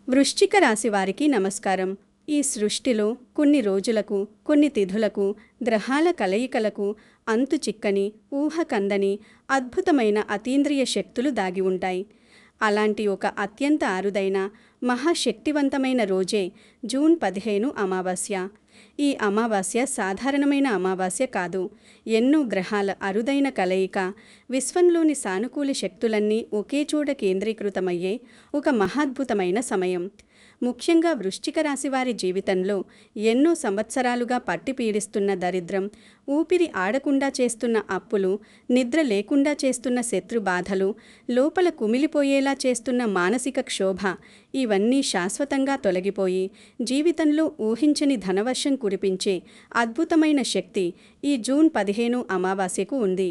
వృశ్చిక రాశి వారికి నమస్కారం. ఈ సృష్టిలో కొన్ని రోజులకు, కొన్ని తిథులకు, గ్రహాల కలయికలకు అంతు చిక్కని, ఊహ కందని అద్భుతమైన అతీంద్రియ శక్తులు దాగి ఉంటాయి. అలాంటి ఒక అత్యంత అరుదైన, మహాశక్తివంతమైన రోజే జూన్ 15 అమావాస్య. ఈ అమావాస్య సాధారణమైన అమావాస్య కాదు. ఎన్నో గ్రహాల అరుదైన కలయిక, విశ్వంలోని సానుకూల శక్తులన్నీ ఒకేచోట కేంద్రీకృతమయ్యే ఒక మహాద్భుతమైన సమయం. ముఖ్యంగా వృశ్చిక రాశివారి జీవితంలో ఎన్నో సంవత్సరాలుగా పట్టి పీడిస్తున్న దరిద్రం, ఊపిరి ఆడకుండా చేస్తున్న అప్పులు, నిద్ర లేకుండా చేస్తున్న శత్రు బాధలు, లోపల కుమిలిపోయేలా చేస్తున్న మానసిక క్షోభ ఇవన్నీ శాశ్వతంగా తొలగిపోయి జీవితంలో ఊహించని ధనవర్షం కురిపించే అద్భుతమైన శక్తి ఈ జూన్ 15 అమావాస్యకు ఉంది.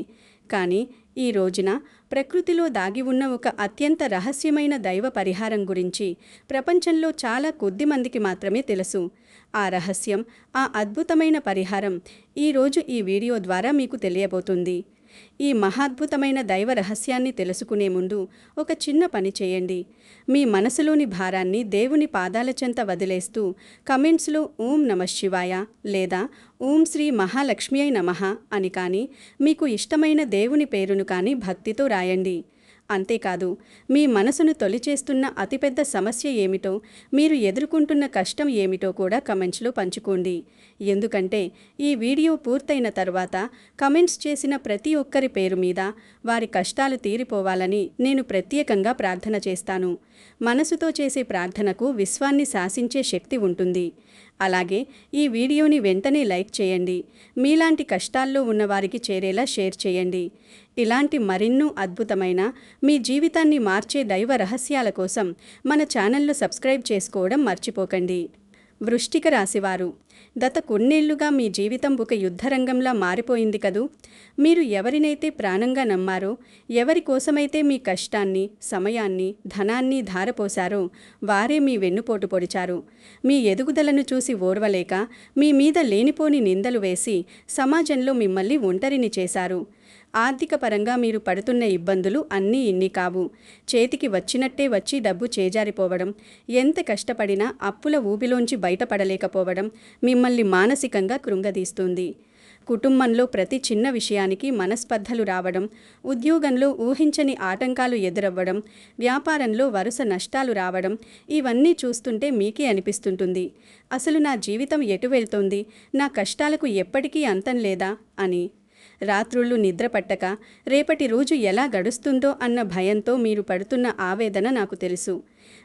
కానీ ఈ రోజున ప్రకృతిలో దాగి ఉన్న ఒక అత్యంత రహస్యమైన దైవ పరిహారం గురించి ప్రపంచంలో చాలా కొద్ది మందికి మాత్రమే తెలుసు. ఆ రహస్యం, ఆ అద్భుతమైన పరిహారం ఈరోజు ఈ వీడియో ద్వారా మీకు తెలియబోతుంది. ఈ మహాద్భుతమైన దైవ రహస్యాన్ని తెలుసుకునే ముందు ఒక చిన్న పని చేయండి. మీ మనసులోని భారాన్ని దేవుని పాదాల చెంత వదిలేస్తూ కమెంట్స్లో ఓం నమః శివాయ లేదా ఓం శ్రీ మహాలక్ష్మ్యై నమః అని కానీ, మీకు ఇష్టమైన దేవుని పేరును కానీ భక్తితో రాయండి. అంతేకాదు, మీ మనసును తొలిచేస్తున్న అతిపెద్ద సమస్య ఏమిటో, మీరు ఎదుర్కొంటున్న కష్టం ఏమిటో కూడా కమెంట్స్లో పంచుకోండి. ఎందుకంటే ఈ వీడియో పూర్తయిన తర్వాత కమెంట్స్ చేసిన ప్రతి ఒక్కరి పేరు మీద వారి కష్టాలు తీరిపోవాలని నేను ప్రత్యేకంగా ప్రార్థన చేస్తాను. మనసుతో చేసే ప్రార్థనకు విశ్వాన్ని శాసించే శక్తి ఉంటుంది. అలాగే ఈ వీడియోని వెంటనే లైక్ చేయండి. మీలాంటి కష్టాల్లో ఉన్నవారికి చేరేలా షేర్ చేయండి. ఇలాంటి మరెన్నో అద్భుతమైన, మీ జీవితాన్ని మార్చే దైవ రహస్యాల కోసం మన ఛానల్ను సబ్స్క్రైబ్ చేసుకోవడం మర్చిపోకండి. వృశ్చిక రాశివారు, గత కొన్నేళ్లుగా మీ జీవితం ఒక యుద్ధరంగంలా మారిపోయింది కదూ. మీరు ఎవరినైతే ప్రాణంగా నమ్మారో, ఎవరి కోసమైతే మీ కష్టాన్ని, సమయాన్ని, ధనాన్ని ధారపోశారో వారే మీ వెన్నుపోటు పొడిచారు. మీ ఎదుగుదలను చూసి ఓర్వలేక మీ మీద లేనిపోని నిందలు వేసి సమాజంలో మిమ్మల్ని ఒంటరిని చేశారు. ఆర్థిక పరంగా మీరు పడుతున్న ఇబ్బందులు అన్నీ ఇన్ని కావు. చేతికి వచ్చినట్టే వచ్చి డబ్బు చేజారిపోవడం, ఎంత కష్టపడినా అప్పుల ఊబిలోంచి బయటపడలేకపోవడం మిమ్మల్ని మానసికంగా కృంగదీస్తుంది. కుటుంబంలో ప్రతి చిన్న విషయానికి మనస్పర్ధలు రావడం, ఉద్యోగంలో ఊహించని ఆటంకాలు ఎదురవ్వడం, వ్యాపారంలో వరుస నష్టాలు రావడం ఇవన్నీ చూస్తుంటే మీకే అనిపిస్తుంటుంది, అసలు నా జీవితం ఎటు వెళ్తోంది, నా కష్టాలకు ఎప్పటికీ అంతం లేదా అని. రాత్రుళ్ళు నిద్ర పట్టక రేపటి రోజు ఎలా గడుస్తుందో అన్న భయంతో మీరు పడుతున్న ఆవేదన నాకు తెలుసు.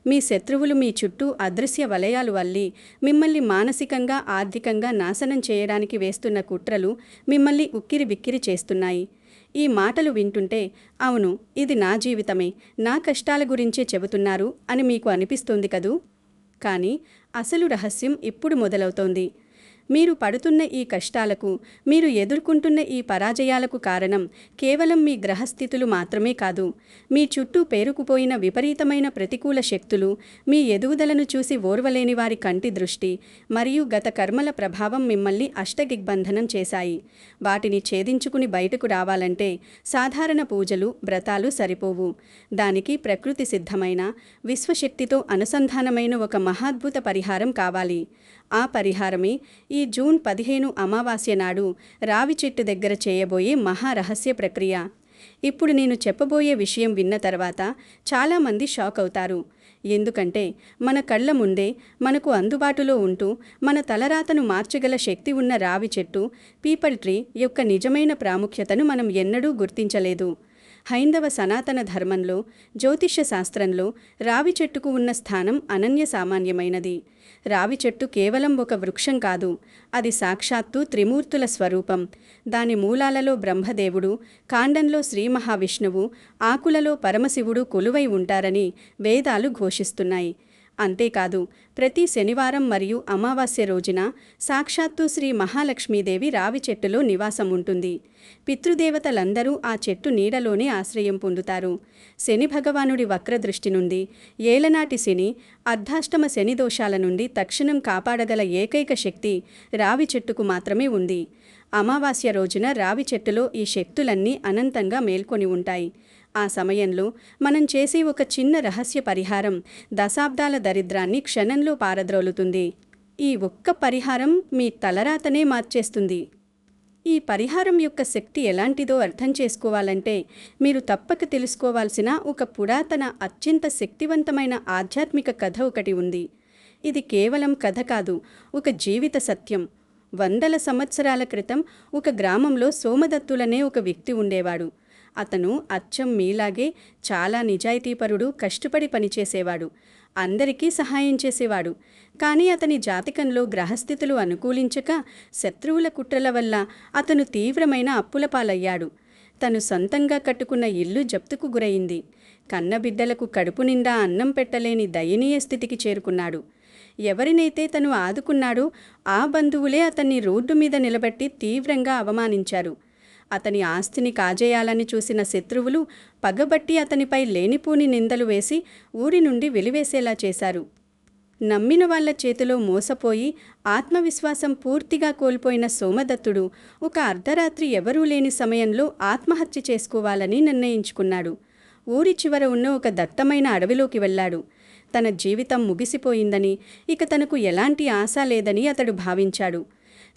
మీ శత్రువులు మీ చుట్టూ అదృశ్య వలయాలు వల్లి మిమ్మల్ని మానసికంగా, ఆర్థికంగా నాశనం చేయడానికి వేస్తున్న కుట్రలు మిమ్మల్ని ఉక్కిరి బిక్కిరి చేస్తున్నాయి. ఈ మాటలు వింటుంటే అవును, ఇది నా జీవితమే, నా కష్టాల గురించే చెబుతున్నారు అని మీకు అనిపిస్తుంది కదూ. కానీ అసలు రహస్యం ఇప్పుడు మొదలవుతోంది. మీరు పడుతున్న ఈ కష్టాలకు, మీరు ఎదుర్కొంటున్న ఈ పరాజయాలకు కారణం కేవలం మీ గ్రహస్థితులు మాత్రమే కాదు. మీ చుట్టూ పేరుకుపోయిన విపరీతమైన ప్రతికూల శక్తులు, మీ ఎదుగుదలను చూసి ఓర్వలేని వారి కంటి దృష్టి మరియు గత కర్మల ప్రభావం మిమ్మల్ని అష్టదిగ్బంధనం చేశాయి. వాటిని ఛేదించుకుని బయటకు రావాలంటే సాధారణ పూజలు, వ్రతాలు సరిపోవు. దానికి ప్రకృతి సిద్ధమైన, విశ్వశక్తితో అనుసంధానమైన ఒక మహాద్భుత పరిహారం కావాలి. ఆ పరిహారమే ఈ జూన్ 15 అమావాస్య నాడు రావి చెట్టు దగ్గర చేయబోయే మహారహస్య ప్రక్రియ. ఇప్పుడు నేను చెప్పబోయే విషయం విన్న తర్వాత చాలామంది షాక్ అవుతారు. ఎందుకంటే మన కళ్ళ ముందే మనకు అందుబాటులో ఉంటూ మన తలరాతను మార్చగల శక్తి ఉన్న రావి చెట్టు, పీపల్ ట్రీ యొక్క నిజమైన ప్రాముఖ్యతను మనం ఎన్నడూ గుర్తించలేదు. హైందవ సనాతన ధర్మంలో, జ్యోతిష్య శాస్త్రంలో రావి చెట్టుకు ఉన్న స్థానం అనన్య సామాన్యమైనది. రావి చెట్టు కేవలం ఒక వృక్షం కాదు, అది సాక్షాత్తు త్రిమూర్తుల స్వరూపం. దాని మూలాలలో బ్రహ్మదేవుడు, కాండంలో శ్రీ మహావిష్ణువు, ఆకులలో పరమశివుడు కొలువై ఉంటారని వేదాలు ఘోషిస్తున్నాయి. అంతేకాదు, ప్రతి శనివారం మరియు అమావాస్య రోజున సాక్షాత్తు శ్రీ మహాలక్ష్మీదేవి రావి చెట్టులో నివాసం ఉంటుంది. పితృదేవతలందరూ ఆ చెట్టు నీడలోనే ఆశ్రయం పొందుతారు. శని భగవానుడి వక్రదృష్టి నుండి, ఏలనాటి శని, అర్ధాష్టమ శని దోషాల నుండి తక్షణం కాపాడగల ఏకైక శక్తి రావి చెట్టుకు మాత్రమే ఉంది. అమావాస్య రోజున రావి చెట్టులో ఈ శక్తులన్నీ అనంతంగా మేల్కొని ఉంటాయి. ఆ సమయంలో మనం చేసే ఒక చిన్న రహస్య పరిహారం దశాబ్దాల దరిద్రాన్ని క్షణంలో పారద్రోలుతుంది. ఈ ఒక్క పరిహారం మీ తలరాతనే మార్చేస్తుంది. ఈ పరిహారం యొక్క శక్తి ఎలాంటిదో అర్థం చేసుకోవాలంటే మీరు తప్పక తెలుసుకోవాల్సిన ఒక పురాతన అత్యంత శక్తివంతమైన ఆధ్యాత్మిక కథ ఒకటి ఉంది. ఇది కేవలం కథ కాదు, ఒక జీవిత సత్యం. వందల సంవత్సరాల క్రితం ఒక గ్రామంలో సోమదత్తులనే ఒక వ్యక్తి ఉండేవాడు. అతను అచ్చం మీలాగే చాలా నిజాయితీపరుడు, కష్టపడి పనిచేసేవాడు, అందరికీ సహాయం చేసేవాడు. కానీ అతని జాతకంలో గ్రహస్థితులు అనుకూలించక శత్రువుల కుట్రల వల్ల అతను తీవ్రమైన అప్పుల పాలయ్యాడు. తను సొంతంగా కట్టుకున్న ఇల్లు జప్తుకు గురయింది. కన్నబిడ్డలకు కడుపు నిండా అన్నం పెట్టలేని దయనీయ స్థితికి చేరుకున్నాడు. ఎవరినైతే తను ఆదుకున్నాడో ఆ బంధువులే అతన్ని రోడ్డు మీద నిలబెట్టి తీవ్రంగా అవమానించారు. అతని ఆస్తిని కాజేయాలని చూసిన శత్రువులు పగబట్టి అతనిపై లేనిపోని నిందలు వేసి ఊరి నుండి వెలివేసేలా చేశారు. నమ్మిన వాళ్ల చేతిలో మోసపోయి ఆత్మవిశ్వాసం పూర్తిగా కోల్పోయిన సోమదత్తుడు ఒక అర్ధరాత్రి ఎవరూ లేని సమయంలో ఆత్మహత్య చేసుకోవాలని నిర్ణయించుకున్నాడు. ఊరి చివర ఉన్న ఒక దట్టమైన అడవిలోకి వెళ్ళాడు. తన జీవితం ముగిసిపోయిందని, ఇక తనకు ఎలాంటి ఆశ లేదని అతడు భావించాడు.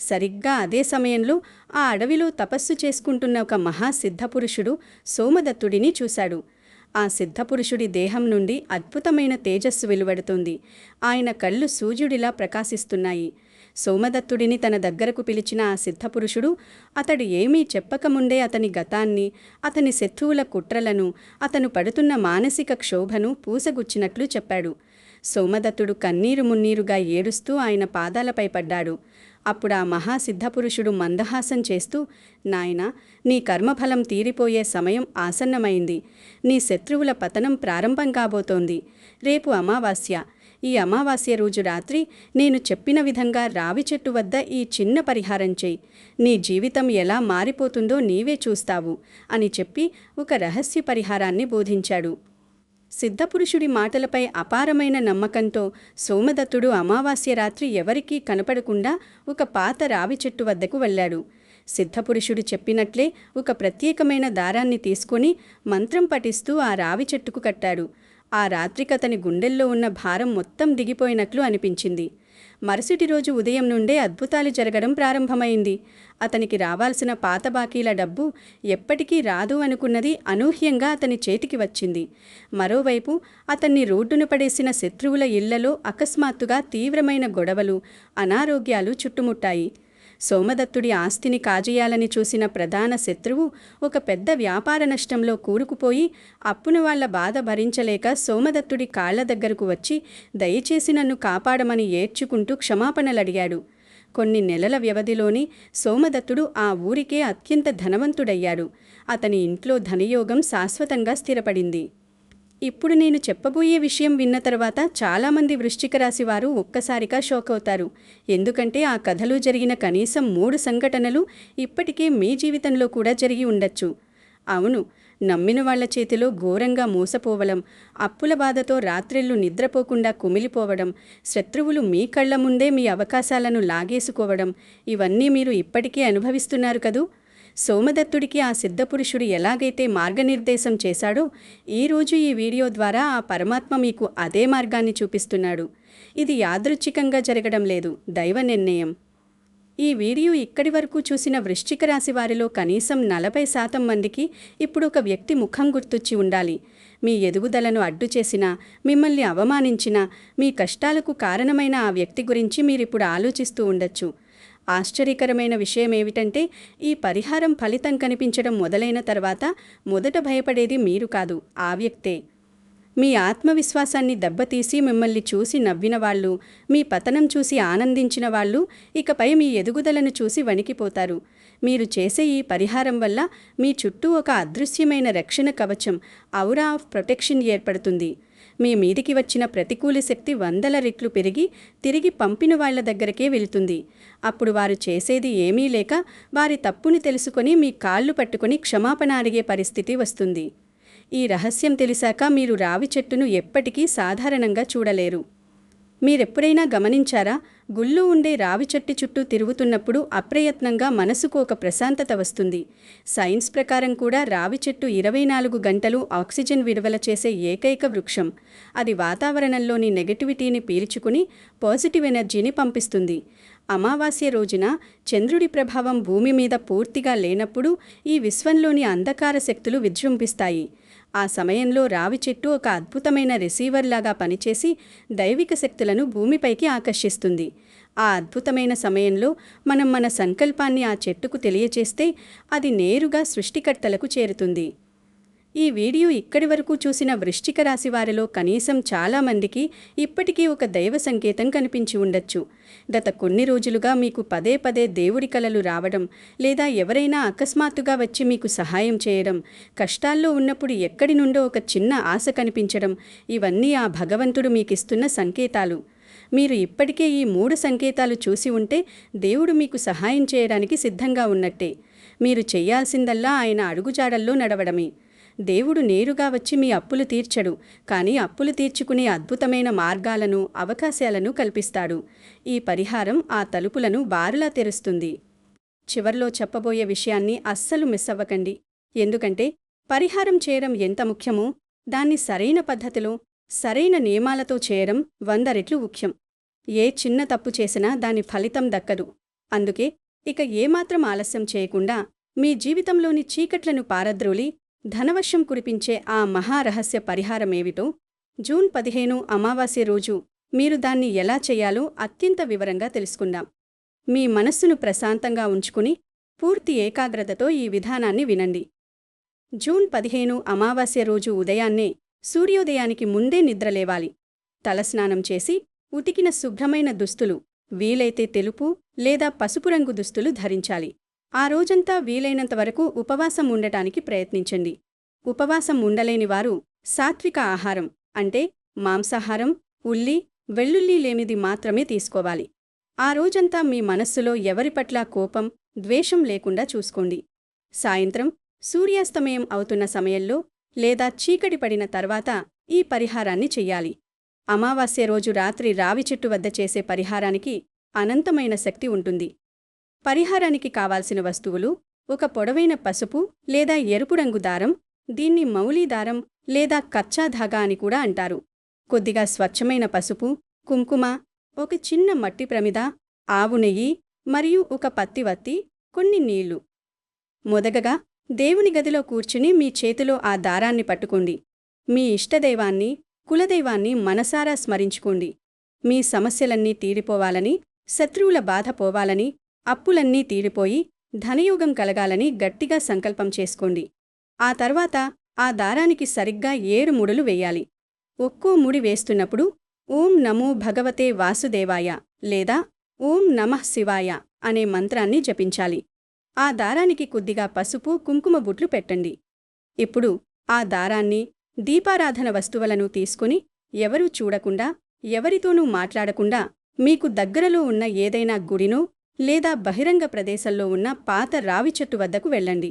సరిగ్గా అదే సమయంలో ఆ అడవిలో తపస్సు చేసుకుంటున్న ఒక మహాసిద్ధపురుషుడు సోమదత్తుడిని చూశాడు. ఆ సిద్ధపురుషుడి దేహం నుండి అద్భుతమైన తేజస్సు వెలువడుతుంది. ఆయన కళ్ళు సూర్యుడిలా ప్రకాశిస్తున్నాయి. సోమదత్తుడిని తన దగ్గరకు పిలిచిన ఆ సిద్ధపురుషుడు అతడు ఏమీ చెప్పకముందే అతని గతాన్ని, అతని శత్రువుల కుట్రలను, అతను పడుతున్న మానసిక క్షోభను పూసగుచ్చినట్లు చెప్పాడు. సోమదత్తుడు కన్నీరు మున్నీరుగా ఏడుస్తూ ఆయన పాదాలపై పడ్డాడు. అప్పుడు ఆ మహాసిద్ధపురుషుడు మందహాసం చేస్తూ, నాయనా, నీ కర్మఫలం తీరిపోయే సమయం ఆసన్నమైంది. నీ శత్రువుల పతనం ప్రారంభం కాబోతోంది. రేపు అమావాస్య. ఈ అమావాస్య రోజు రాత్రి నేను చెప్పిన విధంగా రావి చెట్టు వద్ద ఈ చిన్న పరిహారం చేయి. నీ జీవితం ఎలా మారిపోతుందో నీవే చూస్తావు అని చెప్పి ఒక రహస్య పరిహారాన్ని బోధించాడు. సిద్ధపురుషుడి మాటలపై అపారమైన నమ్మకంతో సోమదత్తుడు అమావాస్య రాత్రి ఎవరికీ కనపడకుండా ఒక పాత రావి చెట్టు వద్దకు వెళ్ళాడు. సిద్ధపురుషుడు చెప్పినట్లే ఒక ప్రత్యేకమైన దారాన్ని తీసుకొని మంత్రం పఠిస్తూ ఆ రావి చెట్టుకు కట్టాడు. ఆ రాత్రికతని గుండెల్లో ఉన్న భారం మొత్తం దిగిపోయినట్లు అనిపించింది. మరుసటి రోజు ఉదయం నుండే అద్భుతాలు జరగడం ప్రారంభమైంది. అతనికి రావాల్సిన పాత బాకీల డబ్బు, ఎప్పటికీ రాదు అనుకున్నది అనూహ్యంగా అతని చేతికి వచ్చింది. మరోవైపు అతన్ని రోడ్డున పడేసిన శత్రువుల ఇళ్లలో అకస్మాత్తుగా తీవ్రమైన గొడవలు, అనారోగ్యాలు చుట్టుముట్టాయి. సోమదత్తుడి ఆస్తిని కాజేయాలని చూసిన ప్రధాన శత్రువు ఒక పెద్ద వ్యాపార నష్టంలో కూరుకుపోయి అప్పున వాళ్ల బాధ భరించలేక సోమదత్తుడి కాళ్ల దగ్గరకు వచ్చి దయచేసి నన్ను కాపాడమని ఏడ్చుకుంటూ క్షమాపణలడిగాడు. కొన్ని నెలల వ్యవధిలోని సోమదత్తుడు ఆ ఊరికే అత్యంత ధనవంతుడయ్యాడు. అతని ఇంట్లో ధనయోగం శాశ్వతంగా స్థిరపడింది. ఇప్పుడు నేను చెప్పబోయే విషయం విన్న తర్వాత చాలామంది వృశ్చిక రాశి వారు ఒక్కసారిగా షాక్ అవుతారు. ఎందుకంటే ఆ కథలో జరిగిన కనీసం 3 సంఘటనలు ఇప్పటికే మీ జీవితంలో కూడా జరిగి ఉండొచ్చు. అవును, నమ్మిన వాళ్ల చేతిలో ఘోరంగా మోసపోవడం, అప్పుల బాధతో రాత్రిళ్ళు నిద్రపోకుండా కుమిలిపోవడం, శత్రువులు మీ కళ్ల ముందే మీ అవకాశాలను లాగేసుకోవడం, ఇవన్నీ మీరు ఇప్పటికే అనుభవిస్తున్నారు కదూ. సోమదత్తుడికి ఆ సిద్ధపురుషుడు ఎలాగైతే మార్గనిర్దేశం చేశాడో, ఈరోజు ఈ వీడియో ద్వారా ఆ పరమాత్మ మీకు అదే మార్గాన్ని చూపిస్తున్నాడు. ఇది యాదృచ్ఛికంగా జరగడం లేదు, దైవ నిర్ణయం. ఈ వీడియో ఇక్కడి వరకు చూసిన వృశ్చిక రాశి వారిలో కనీసం 40% మందికి ఇప్పుడు ఒక వ్యక్తి ముఖం గుర్తొచ్చి ఉండాలి. మీ ఎదుగుదలను అడ్డు చేసినా, మిమ్మల్ని అవమానించినా, మీ కష్టాలకు కారణమైన ఆ వ్యక్తి గురించి మీరిప్పుడు ఆలోచిస్తూ ఉండొచ్చు. ఆశ్చర్యకరమైన విషయం ఏమిటంటే, ఈ పరిహారం ఫలితం కనిపించడం మొదలైన తర్వాత మొదట భయపడేది మీరు కాదు, ఆ వ్యక్తే. మీ ఆత్మవిశ్వాసాన్ని దెబ్బతీసి మిమ్మల్ని చూసి నవ్విన వాళ్ళు, మీ పతనం చూసి ఆనందించిన వాళ్ళు ఇకపై మీ ఎదుగుదలను చూసి వణికిపోతారు. మీరు చేసే ఈ పరిహారం వల్ల మీ చుట్టూ ఒక అదృశ్యమైన రక్షణ కవచం, ఔరా ఆఫ్ ప్రొటెక్షన్ ఏర్పడుతుంది. మీ మీదికి వచ్చిన ప్రతికూల శక్తి 100 రెట్లు పెరిగి తిరిగి పంపిన వాళ్ల దగ్గరకే వెళుతుంది. అప్పుడు వారు చేసేది ఏమీ లేక వారి తప్పుని తెలుసుకొని మీ కాళ్ళు పట్టుకొని క్షమాపణ అడిగే పరిస్థితి వస్తుంది. ఈ రహస్యం తెలిసాక మీరు రావి చెట్టును ఎప్పటికీ సాధారణంగా చూడలేరు. మీరెప్పుడైనా గమనించారా? గుళ్ళో ఉండే రావి చెట్టు చుట్టూ తిరుగుతున్నప్పుడు అప్రయత్నంగా మనసుకు ఒక ప్రశాంతత వస్తుంది. సైన్స్ ప్రకారం కూడా రావి చెట్టు 24 గంటలు ఆక్సిజన్ విడుదల చేసే ఏకైక వృక్షం. అది వాతావరణంలోని నెగటివిటీని పీల్చుకుని పాజిటివ్ ఎనర్జీని పంపిస్తుంది. అమావాస్య రోజున చంద్రుడి ప్రభావం భూమి మీద పూర్తిగా లేనప్పుడు ఈ విశ్వంలోని అంధకార శక్తులు విజృంభిస్తాయి. ఆ సమయంలో రావి చెట్టు ఒక అద్భుతమైన రిసీవర్ లాగా పనిచేసి దైవిక శక్తులను భూమిపైకి ఆకర్షిస్తుంది. ఆ అద్భుతమైన సమయంలో మనం మన సంకల్పాన్ని ఆ చెట్టుకు తెలియచేస్తే అది నేరుగా సృష్టికర్తలకు చేరుతుంది. ఈ వీడియో ఇక్కడి వరకు చూసిన వృశ్చిక రాశి వారిలో కనీసం చాలామందికి ఇప్పటికీ ఒక దైవ సంకేతం కనిపించి ఉండొచ్చు. గత కొన్ని రోజులుగా మీకు పదే పదే దేవుడి కలలు రావడం, లేదా ఎవరైనా అకస్మాత్తుగా వచ్చి మీకు సహాయం చేయడం, కష్టాల్లో ఉన్నప్పుడు ఎక్కడి నుండో ఒక చిన్న ఆశ కనిపించడం, ఇవన్నీ ఆ భగవంతుడు మీకిస్తున్న సంకేతాలు. మీరు ఇప్పటికే ఈ 3 సంకేతాలు చూసి ఉంటే దేవుడు మీకు సహాయం చేయడానికి సిద్ధంగా ఉన్నట్టే. మీరు చెయ్యాల్సిందల్లా ఆయన అడుగుజాడల్లో నడవడమే. దేవుడు నేరుగా వచ్చి మీ అప్పులు తీర్చడు, కానీ అప్పులు తీర్చుకునే అద్భుతమైన మార్గాలను, అవకాశాలను కల్పిస్తాడు. ఈ పరిహారం ఆ తలుపులను బారులా తెరుస్తుంది. చివర్లో చెప్పబోయే విషయాన్ని అస్సలు మిస్ అవ్వకండి. ఎందుకంటే పరిహారం చేయడం ఎంత ముఖ్యమో దాన్ని సరైన పద్ధతిలో, సరైన నియమాలతో చేయడం 100 రెట్లు ముఖ్యం. ఏ చిన్న తప్పు చేసినా దాని ఫలితం దక్కదు. అందుకే ఇక ఏమాత్రం ఆలస్యం చేయకుండా మీ జీవితంలోని చీకట్లను పారద్రోలి ధనవర్షం కురిపించే ఆ మహారహస్య పరిహారమేమిటో జూన్ 15 అమావాస్య రోజు మీరు దాన్ని ఎలా చేయాలో అత్యంత వివరంగా తెలుసుకుందాం. మీ మనస్సును ప్రశాంతంగా ఉంచుకుని పూర్తి ఏకాగ్రతతో ఈ విధానాన్ని వినండి. జూన్ 15 అమావాస్య రోజు ఉదయాన్నే సూర్యోదయానికి ముందే నిద్రలేవాలి. తలస్నానం చేసి ఉతికిన శుభ్రమైన దుస్తులు, వీలైతే తెలుపు లేదా పసుపు రంగు దుస్తులు ధరించాలి. ఆ రోజంతా వీలైనంత వరకు ఉపవాసం ఉండటానికి ప్రయత్నించండి. ఉపవాసం ఉండలేని వారు సాత్విక ఆహారం అంటే మాంసాహారం, ఉల్లి, వెల్లుల్లి లేనిది మాత్రమే తీసుకోవాలి. ఆ రోజంతా మీ మనస్సులో ఎవరి పట్ల కోపం, ద్వేషం లేకుండా చూసుకోండి. సాయంత్రం సూర్యాస్తమయం అవుతున్న సమయంలో లేదా చీకటి పడిన తర్వాత ఈ పరిహారాన్ని చెయ్యాలి. అమావాస్య రోజు రాత్రి రావి చెట్టు వద్ద చేసే పరిహారానికి అనంతమైన శక్తి ఉంటుంది. పరిహారానికి కావాల్సిన వస్తువులు: ఒక పొడవైన పసుపు లేదా ఎరుపు రంగు దారం, దీన్ని మౌలీ దారం లేదా కచ్చా ధాగా అని కూడా అంటారు, కొద్దిగా స్వచ్ఛమైన పసుపు, కుంకుమ, ఒక చిన్న మట్టి ప్రమిద, ఆవు నెయ్యి మరియు ఒక పత్తివత్తి, కొన్ని నీళ్లు. మొదటగా దేవుని గదిలో కూర్చుని మీ చేతిలో ఆ దారాన్ని పట్టుకోండి. మీ ఇష్టదైవాన్ని, కులదైవాన్ని మనసారా స్మరించుకోండి. మీ సమస్యలన్నీ తీరిపోవాలని, శత్రువుల బాధ పోవాలని, అప్పులన్నీ తీరిపోయి ధనయోగం కలగాలని గట్టిగా సంకల్పం చేసుకోండి. ఆ తర్వాత ఆ దారానికి సరిగ్గా 7 ముడులు వేయాలి. ఒక్కో ముడి వేస్తున్నప్పుడు ఓం నమో భగవతే వాసుదేవాయ లేదా ఓం నమః శివాయ అనే మంత్రాన్ని జపించాలి. ఆ దారానికి కొద్దిగా పసుపు, కుంకుమ బుట్లు పెట్టండి. ఇప్పుడు ఆ దారాన్ని, దీపారాధన వస్తువులను తీసుకుని ఎవరూ చూడకుండా, ఎవరితోనూ మాట్లాడకుండా మీకు దగ్గరలో ఉన్న ఏదైనా గుడినో లేదా బహిరంగ ప్రదేశంలో ఉన్న పాత రావి చెట్టు వద్దకు వెళ్ళండి.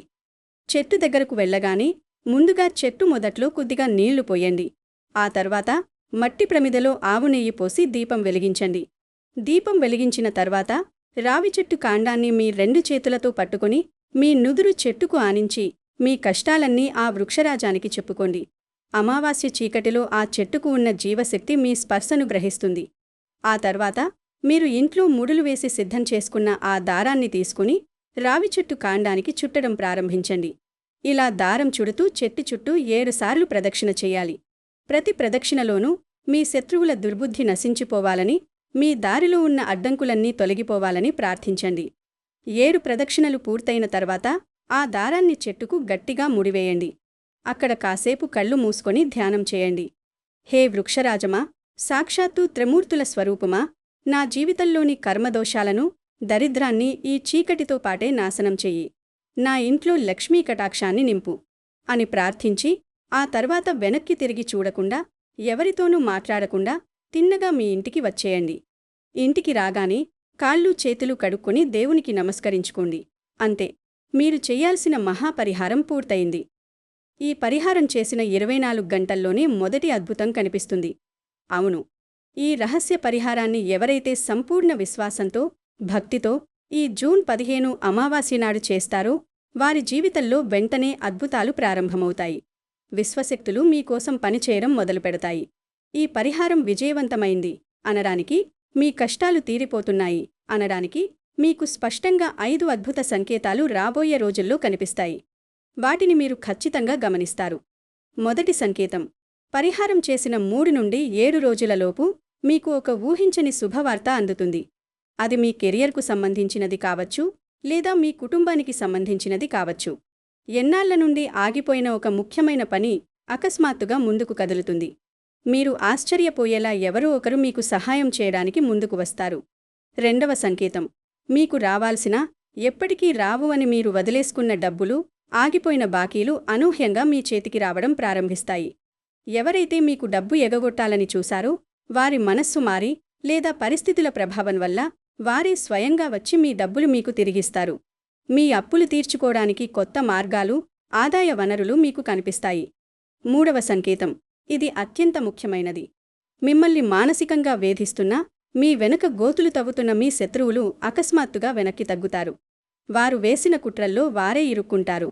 చెట్టు దగ్గరకు వెళ్ళగానే ముందుగా చెట్టు మొదట్లో కొద్దిగా నీళ్లు పోయండి. ఆ తర్వాత మట్టి ప్రమిదలో ఆవు నెయ్యి పోసి దీపం వెలిగించండి. దీపం వెలిగించిన తర్వాత రావి చెట్టు కాండాన్ని మీ 2 చేతులతో పట్టుకుని మీ నుదురు చెట్టుకు ఆనించి మీ కష్టాలన్నీ ఆ వృక్షరాజానికి చెప్పుకోండి. అమావాస్య చీకటిలో ఆ చెట్టుకు ఉన్న జీవశక్తి మీ స్పర్శను గ్రహిస్తుంది. ఆ తర్వాత మీరు ఇంట్లో ముడులు వేసి సిద్ధం చేసుకున్న ఆ దారాన్ని తీసుకుని రావి చెట్టు కాండానికి చుట్టడం ప్రారంభించండి. ఇలా దారం చుడుతూ చెట్టు చుట్టూ 7 సార్లు ప్రదక్షిణ చెయ్యాలి. ప్రతి ప్రదక్షిణలోనూ మీ శత్రువుల దుర్బుద్ధి నశించిపోవాలని, మీ దారిలో ఉన్న అడ్డంకులన్నీ తొలగిపోవాలని ప్రార్థించండి. 7 ప్రదక్షిణలు పూర్తయిన తర్వాత ఆ దారాన్ని చెట్టుకు గట్టిగా ముడివేయండి. అక్కడ కాసేపు కళ్ళు మూసుకొని ధ్యానం చేయండి. హే వృక్షరాజమా, సాక్షాత్తు త్రిమూర్తుల స్వరూపమా, నా జీవితంలోని కర్మదోషాలను, దరిద్రాన్ని ఈ చీకటితో పాటే నాశనం చెయ్యి. నా ఇంట్లో లక్ష్మీ కటాక్షాన్ని నింపు అని ప్రార్థించి ఆ తర్వాత వెనక్కి తిరిగి చూడకుండా, ఎవరితోనూ మాట్లాడకుండా తిన్నగా మీ ఇంటికి వచ్చేయండి. ఇంటికి రాగానే కాళ్ళు చేతులు కడుక్కొని దేవునికి నమస్కరించుకోండి. అంతే, మీరు చెయ్యాల్సిన మహాపరిహారం పూర్తయింది. ఈ పరిహారం చేసిన 24 గంటల్లోనే మొదటి అద్భుతం కనిపిస్తుంది. అవును, ఈ రహస్య పరిహారాన్ని ఎవరైతే సంపూర్ణ విశ్వాసంతో, భక్తితో ఈ జూన్ 15 అమావాస్య నాడు చేస్తారో వారి జీవితంలో వెంటనే అద్భుతాలు ప్రారంభమవుతాయి. విశ్వశక్తులు మీకోసం పనిచేయడం మొదలుపెడతాయి. ఈ పరిహారం విజయవంతమైంది అనడానికి, మీ కష్టాలు తీరిపోతున్నాయి అనడానికి మీకు స్పష్టంగా 5 అద్భుత సంకేతాలు రాబోయే రోజుల్లో కనిపిస్తాయి. వాటిని మీరు ఖచ్చితంగా గమనిస్తారు. మొదటి సంకేతం: పరిహారం చేసిన 3 నుండి 7 రోజులలోపు మీకు ఒక ఊహించని శుభవార్త అందుతుంది. అది మీ కెరియర్కు సంబంధించినది కావచ్చు, లేదా మీ కుటుంబానికి సంబంధించినది కావచ్చు. ఎన్నాళ్ల నుండి ఆగిపోయిన ఒక ముఖ్యమైన పని అకస్మాత్తుగా ముందుకు కదులుతుంది. మీరు ఆశ్చర్యపోయేలా ఎవరో ఒకరు మీకు సహాయం చేయడానికి ముందుకు వస్తారు. రెండవ సంకేతం: మీకు రావాల్సిన, ఎప్పటికీ రావు అని మీరు వదిలేసుకున్న డబ్బులు, ఆగిపోయిన బాకీలు అనూహ్యంగా మీ చేతికి రావడం ప్రారంభిస్తాయి. ఎవరైతే మీకు డబ్బు ఎగగొట్టాలని చూశారో వారి మనస్సు మారి, లేదా పరిస్థితుల ప్రభావం వల్ల వారే స్వయంగా వచ్చి మీ డబ్బులు మీకు తిరిగిస్తారు. మీ అప్పులు తీర్చుకోవడానికి కొత్త మార్గాలు, ఆదాయ వనరులు మీకు కనిపిస్తాయి. మూడవ సంకేతం: ఇది అత్యంత ముఖ్యమైనది. మిమ్మల్ని మానసికంగా వేధిస్తున్న, మీ వెనుక గోతులు తవ్వుతున్న మీ శత్రువులు అకస్మాత్తుగా వెనక్కి తగ్గుతారు. వారు వేసిన కుట్రల్లో వారే ఇరుక్కుంటారు.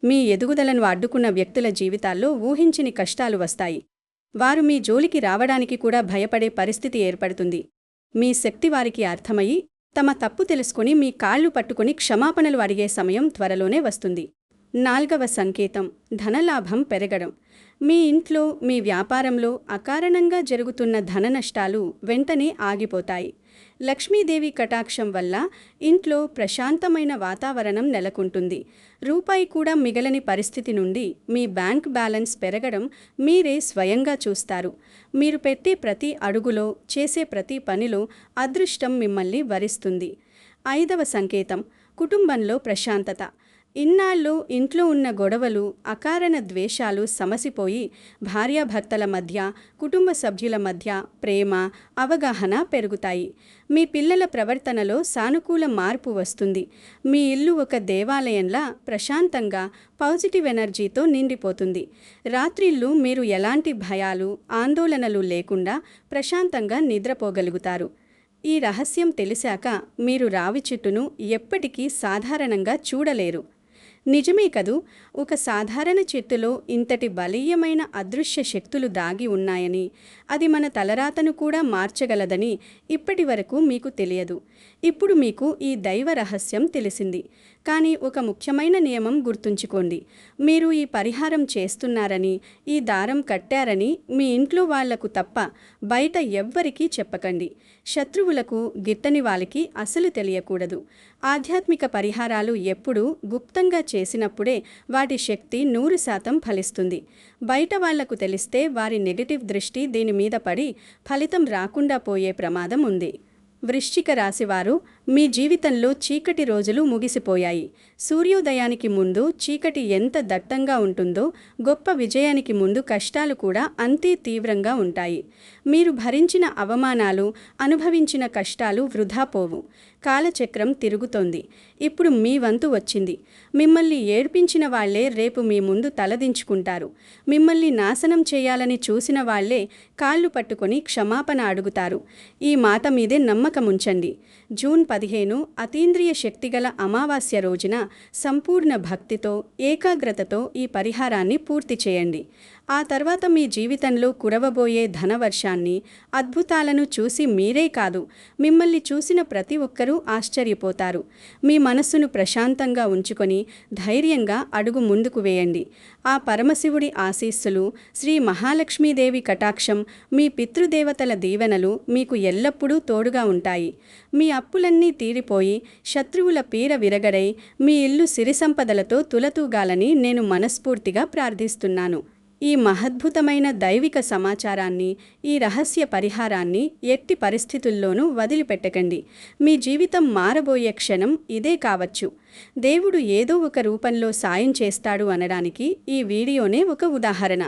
మీ ఎదుగుదలను అడ్డుకున్న వ్యక్తుల జీవితాల్లో ఊహించని కష్టాలు వస్తాయి. వారు మీ జోలికి రావడానికి కూడా భయపడే పరిస్థితి ఏర్పడుతుంది. మీ శక్తి వారికి అర్థమయ్యి, తమ తప్పు తెలుసుకుని మీ కాళ్ళు పట్టుకుని క్షమాపణలు అడిగే సమయం త్వరలోనే వస్తుంది. నాల్గవ సంకేతం: ధనలాభం పెరగడం. మీ ఇంట్లో, మీ వ్యాపారంలో అకారణంగా జరుగుతున్న ధన నష్టాలు వెంటనే ఆగిపోతాయి. లక్ష్మీదేవి కటాక్షం వల్ల ఇంట్లో ప్రశాంతమైన వాతావరణం నెలకొంటుంది. రూపాయి కూడా మిగలని పరిస్థితి నుండి మీ బ్యాంక్ బ్యాలెన్స్ పెరగడం మీరే స్వయంగా చూస్తారు. మీరు పెట్టే ప్రతి అడుగులో, చేసే ప్రతి పనిలో అదృష్టం మిమ్మల్ని వరిస్తుంది. ఐదవ సంకేతం: కుటుంబంలో ప్రశాంతత. ఇన్నాళ్ళు ఇంట్లో ఉన్న గొడవలు, అకారణ ద్వేషాలు సమసిపోయి భార్యాభర్తల మధ్య, కుటుంబ సభ్యుల మధ్య ప్రేమ, అవగాహన పెరుగుతాయి. మీ పిల్లల ప్రవర్తనలో సానుకూల మార్పు వస్తుంది. మీ ఇల్లు ఒక దేవాలయంలా ప్రశాంతంగా, పాజిటివ్ ఎనర్జీతో నిండిపోతుంది. రాత్రిళ్ళు మీరు ఎలాంటి భయాలు, ఆందోళనలు లేకుండా ప్రశాంతంగా నిద్రపోగలుగుతారు. ఈ రహస్యం తెలిసాక మీరు రావి చెట్టును ఎప్పటికీ సాధారణంగా చూడలేరు. నిజమే కదూ! ఒక సాధారణ చెట్టులో ఇంతటి బలీయమైన అదృశ్య శక్తులు దాగి ఉన్నాయని, అది మన తలరాతను కూడా మార్చగలదని ఇప్పటివరకు మీకు తెలియదు. ఇప్పుడు మీకు ఈ దైవ రహస్యం తెలిసింది. కానీ ఒక ముఖ్యమైన నియమం గుర్తుంచుకోండి. మీరు ఈ పరిహారం చేస్తున్నారని, ఈ దారం కట్టారని మీ ఇంట్లో వాళ్లకు తప్ప బయట ఎవ్వరికీ చెప్పకండి. శత్రువులకు, గిట్టని వాళ్ళకి అసలు తెలియకూడదు. ఆధ్యాత్మిక పరిహారాలు ఎప్పుడూ గుప్తంగా చేసినప్పుడే వాటి శక్తి 100% ఫలిస్తుంది. బయట వాళ్లకు తెలిస్తే వారి నెగటివ్ దృష్టి దీని మీద పడి ఫలితం రాకుండా పోయే ప్రమాదం ఉంది. వృశ్చిక రాశివారు, మీ జీవితంలో చీకటి రోజులు ముగిసిపోయాయి. సూర్యోదయానికి ముందు చీకటి ఎంత దట్టంగా ఉంటుందో, గొప్ప విజయానికి ముందు కష్టాలు కూడా అంతే తీవ్రంగా ఉంటాయి. మీరు భరించిన అవమానాలు, అనుభవించిన కష్టాలు వృధా పోవు. కాలచక్రం తిరుగుతోంది. ఇప్పుడు మీ వంతు వచ్చింది. మిమ్మల్ని ఏడ్పించిన వాళ్లే రేపు మీ ముందు తలదించుకుంటారు. మిమ్మల్ని నాశనం చేయాలని చూసిన వాళ్లే కాళ్ళు పట్టుకొని క్షమాపణ అడుగుతారు. ఈ మాట మీదే నమ్మకముంచండి. జూన్ 15 అతీంద్రియ శక్తిగల అమావాస్య రోజున సంపూర్ణ భక్తితో, ఏకాగ్రతతో ఈ పరిహారాన్ని పూర్తి చేయండి. ఆ తర్వాత మీ జీవితంలో కురవబోయే ధనవర్షాన్ని, అద్భుతాలను చూసి మీరే కాదు, మిమ్మల్ని చూసిన ప్రతి ఒక్కరూ ఆశ్చర్యపోతారు. మీ మనస్సును ప్రశాంతంగా ఉంచుకొని ధైర్యంగా అడుగు ముందుకు వేయండి. ఆ పరమశివుడి ఆశీస్సులు, శ్రీ మహాలక్ష్మీదేవి కటాక్షం, మీ పితృదేవతల దీవెనలు మీకు ఎల్లప్పుడూ తోడుగా ఉంటాయి. మీ అప్పులన్నీ తీరిపోయి, శత్రువుల పీర విరగడై, మీ ఇల్లు సిరిసంపదలతో తులతూగాలని నేను మనస్ఫూర్తిగా ప్రార్థిస్తున్నాను. ఈ మహద్భుతమైన దైవిక సమాచారాన్ని, ఈ రహస్య పరిహారాన్ని ఎట్టి పరిస్థితుల్లోనూ వదిలిపెట్టకండి. మీ జీవితం మారబోయే క్షణం ఇదే కావచ్చు. దేవుడు ఏదో ఒక రూపంలో సాయం చేస్తాడు అనడానికి ఈ వీడియోనే ఒక ఉదాహరణ.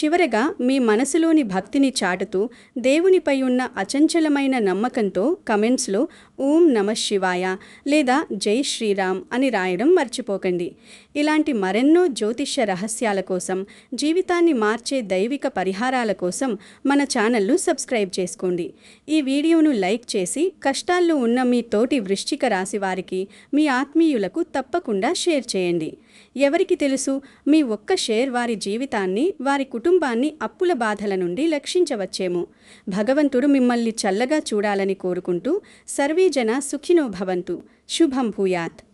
చివరగా మీ మనసులోని భక్తిని చాటుతూ దేవునిపై ఉన్న అచంచలమైన నమ్మకంతో కమెంట్స్లో ఓం నమః శివాయ లేదా జై శ్రీరామ్ అని రాయడం మర్చిపోకండి. ఇలాంటి మరెన్నో జ్యోతిష్య రహస్యాల కోసం, జీవితాన్ని మార్చే దైవిక పరిహారాల కోసం మన ఛానల్ను సబ్స్క్రైబ్ చేసుకోండి. ఈ వీడియోను లైక్ చేసి కష్టాల్లో ఉన్న మీ తోటి వృశ్చిక రాశి వారికి, మీ ఆత్మీయులకు తప్పకుండా షేర్ చేయండి. ఎవరికి తెలుసు, మీ ఒక్క షేర్ వారి జీవితాన్ని, వారి కుటుంబాన్ని అప్పుల బాధల నుండి రక్షించవచ్చేమో. భగవంతుడు మిమ్మల్ని చల్లగా చూడాలని కోరుకుంటూ సర్వే జన సుఖినో భవంతు. శుభం భూయాత్.